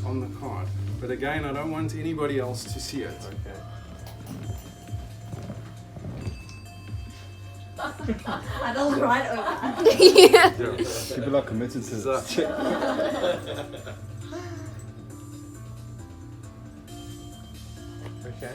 on the card. But again, I don't want anybody else to see it. Okay. I don't write over. Yeah. People are committed to this. Okay.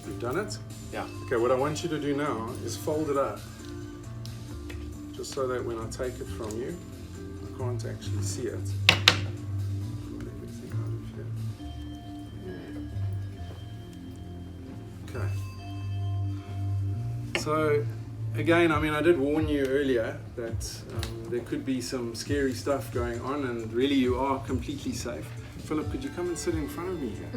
You've done it? Yeah. Okay, what I want you to do now is fold it up. Just so that when I take it from you, I can't actually see it. Pull everything out of here. Okay. So, again, I mean, I did warn you earlier that there could be some scary stuff going on, and really you are completely safe. Philip, could you come and sit in front of me here?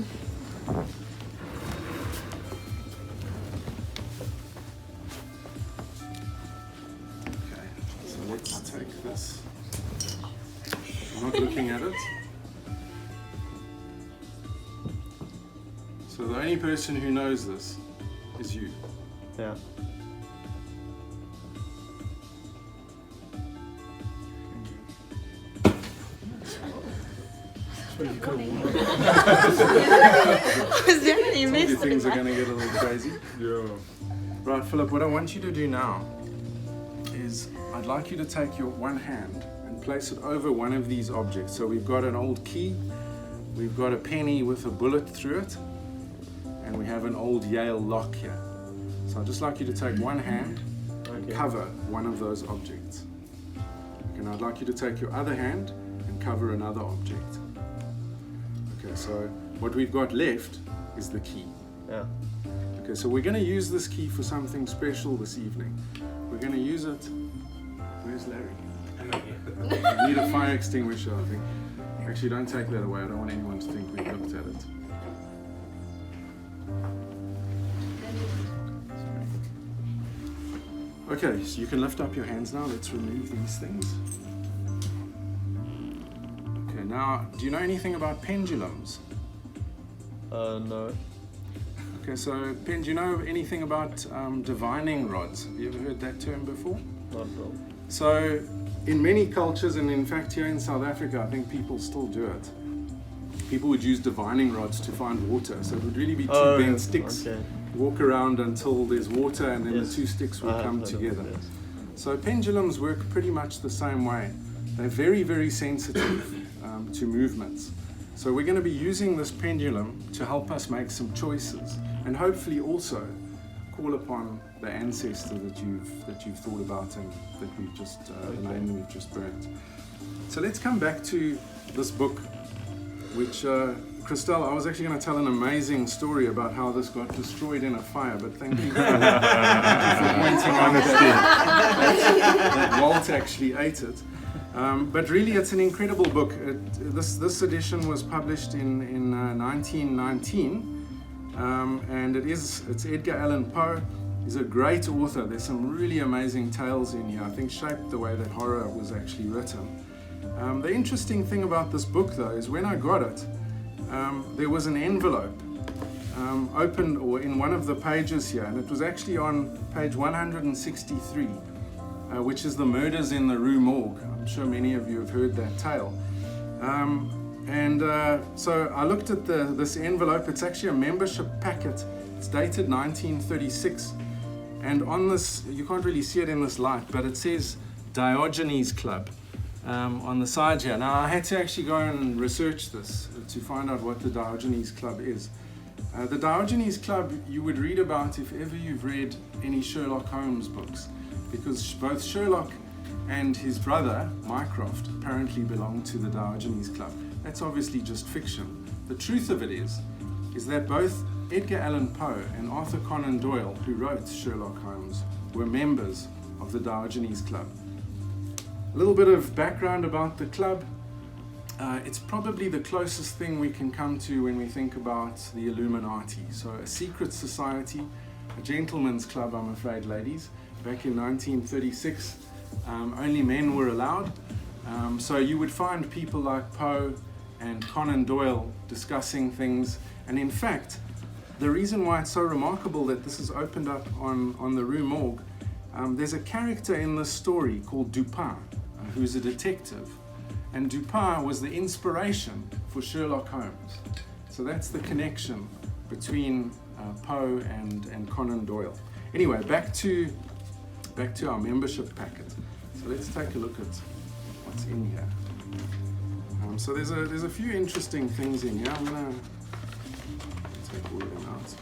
Okay, so let's take this. I'm not looking at it. So the only person who knows this is you. Yeah. You missed Things are going to get a little crazy. Yeah. Right, Philip, what I want you to do now is I'd like you to take your one hand and place it over one of these objects. So we've got an old key, we've got a penny with a bullet through it, and we have an old Yale lock here. So I'd just like you to take one hand and cover one of those objects. And I'd like you to take your other hand and cover another object. Okay, so what we've got left is the key. Yeah. Okay, so we're going to use this key for something special this evening. We're going to use it. Where's Larry? We need a fire extinguisher, I think. Actually, don't take that away. I don't want anyone to think we looked at it. Okay, so you can lift up your hands now. Let's remove these things. Okay, now, do you know anything about pendulums? No. Okay, so Ben, do you know anything about divining rods? Have you ever heard that term before? Not at all. So, in many cultures, and in fact here in South Africa, I think people still do it. People would use divining rods to find water. So it would really be two bent sticks. Okay. Walk around until there's water, and then Yes. the two sticks will I have come heard of together. this. So pendulums work pretty much the same way. They're very, very sensitive to movements. So we're going to be using this pendulum to help us make some choices, and hopefully also call upon the ancestor that you've thought about and that we've just the name that we've just burnt. So let's come back to this book, which Christelle, I was actually going to tell an amazing story about how this got destroyed in a fire, but thank you for pointing out that Walt actually ate it. But really, it's an incredible book. This edition was published in 1919, and it's Edgar Allan Poe. He's a great author. There's some really amazing tales in here, I think shaped the way that horror was actually written. The interesting thing about this book, though, is when I got it, there was an envelope opened or in one of the pages here, and it was actually on page 163. Which is the Murders in the Rue Morgue. I'm sure many of you have heard that tale. So I looked at this envelope. It's actually a membership packet. It's dated 1936. And on this, you can't really see it in this light, but it says Diogenes Club on the side here. Now, I had to actually go and research this to find out what the Diogenes Club is. The Diogenes Club you would read about if ever you've read any Sherlock Holmes books, because both Sherlock and his brother, Mycroft, apparently belong to the Diogenes Club. That's obviously just fiction. The truth of it is that both Edgar Allan Poe and Arthur Conan Doyle, who wrote Sherlock Holmes, were members of the Diogenes Club. A little bit of background about the club. It's probably the closest thing we can come to when we think about the Illuminati. So a secret society, a gentleman's club, I'm afraid, ladies. Back in 1936, only men were allowed. So you would find people like Poe and Conan Doyle discussing things. And in fact, the reason why it's so remarkable that this is opened up on the Rue Morgue, there's a character in this story called Dupin, who's a detective. And Dupin was the inspiration for Sherlock Holmes. So that's the connection between Poe and Conan Doyle. Anyway, back to our membership packet. So let's take a look at what's in here. So there's a few interesting things in here. I'm gonna take all of them out.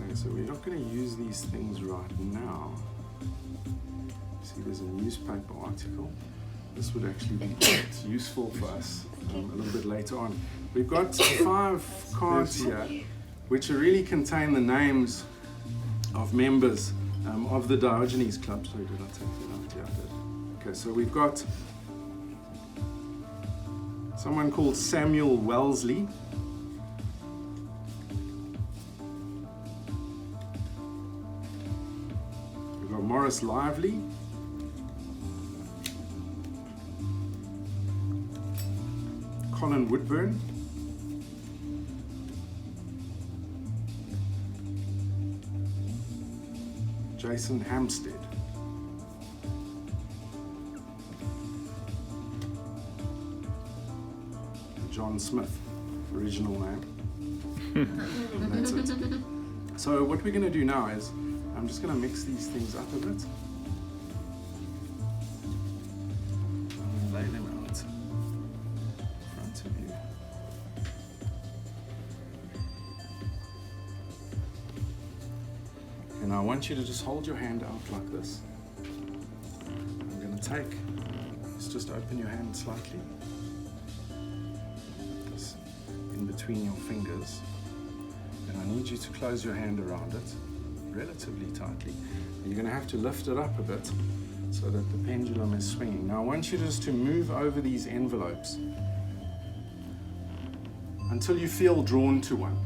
Okay, so we're not going to use these things right now. See, there's a newspaper article. This would actually be quite useful for us a little bit later on. We've got 5 cards here, which really contain the names of members of the Diogenes Club. Sorry, did I take that out? Yeah, I did. Okay, so we've got someone called Samuel Wellesley. We've got Morris Lively. Colin Woodburn. Jason Hampstead. John Smith, original name. And that's it. So what we're going to do now is, I'm just going to mix these things up a bit. I'm going to lay them out in front of you. And I want you to just hold your hand out like this. I'm going to let's just open your hand slightly. This in between your fingers. And I need you to close your hand around it relatively tightly. And you're going to have to lift it up a bit so that the pendulum is swinging. Now I want you just to move over these envelopes until you feel drawn to one.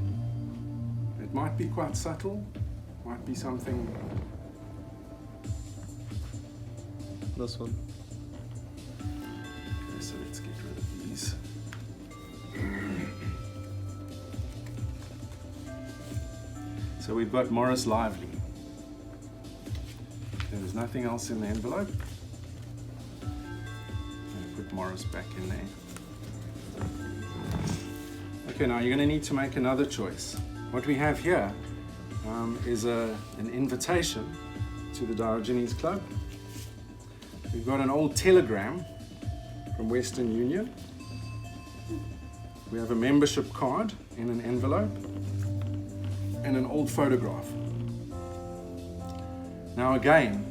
It might be quite subtle. Might be something. This one. Okay, so let's get rid of these. So we've got Morris Lively. There's nothing else in the envelope. I'm going to put Morris back in there. Okay, now you're going to need to make another choice. What we have here is an invitation to the Diogenes Club. We've got an old telegram from Western Union. We have a membership card in an envelope and an old photograph. Now again,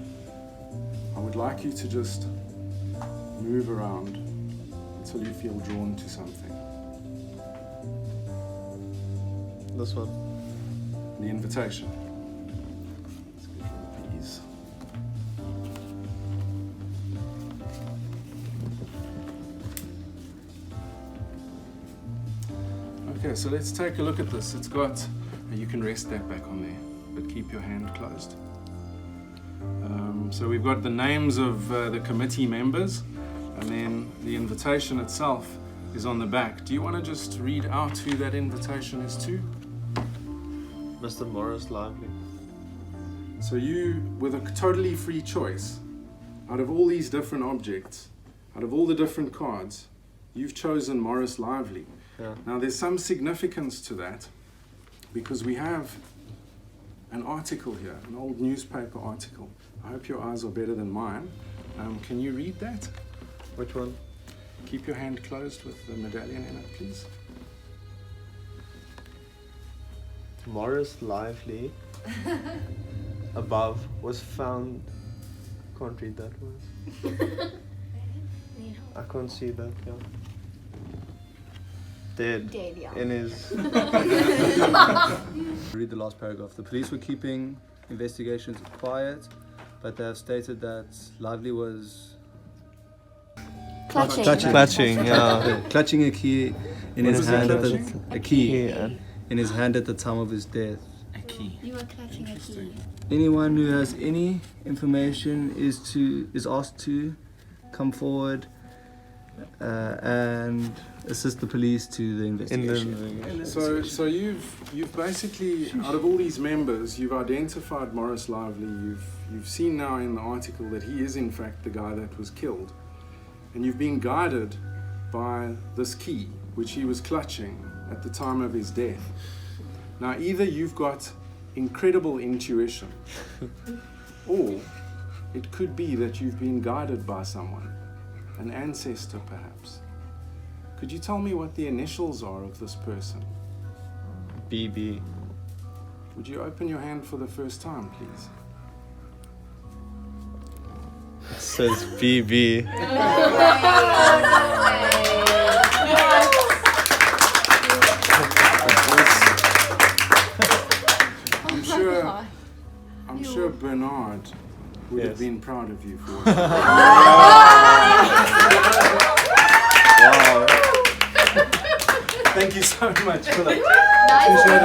I would like you to just move around until you feel drawn to something. This one. The invitation. Let's get rid of these. Okay, so let's take a look at this. It's got, you can rest that back on there, but keep your hand closed. So we've got the names of the committee members, and then the invitation itself is on the back. Do you want to just read out who that invitation is to? Mr. Morris Lively. So you, with a totally free choice, out of all these different objects, out of all the different cards, you've chosen Morris Lively. Yeah. Now there's some significance to that, because we have an article here, an old newspaper article. I hope your eyes are better than mine. Can you read that? Which one? Keep your hand closed with the medallion in it, please. Morris Lively above was found. Can't read that one. I can't see that. Yeah. Dead. Dead, yeah. In his. Read the last paragraph. The police were keeping investigations quiet, but they have stated that Lively was Clutching. Yeah. clutching a key in What his was he hand clutching? a key Yeah. in his hand at the time of his death. A key. You were clutching a key. Interesting. Anyone who has any information is asked to come forward and assist the police to the investigation. So you've basically, out of all these members, you've identified Morris Lively. You've seen now in the article that he is in fact the guy that was killed, and you've been guided by this key which he was clutching at the time of his death. Now either you've got incredible intuition, or it could be that you've been guided by someone, an ancestor perhaps. Could you tell me what the initials are of this person? BB. Would you open your hand for the first time, please? It says BB. I'm sure Bernard would have been proud of you for it. Wow. Thank you so much, Philip. Nice.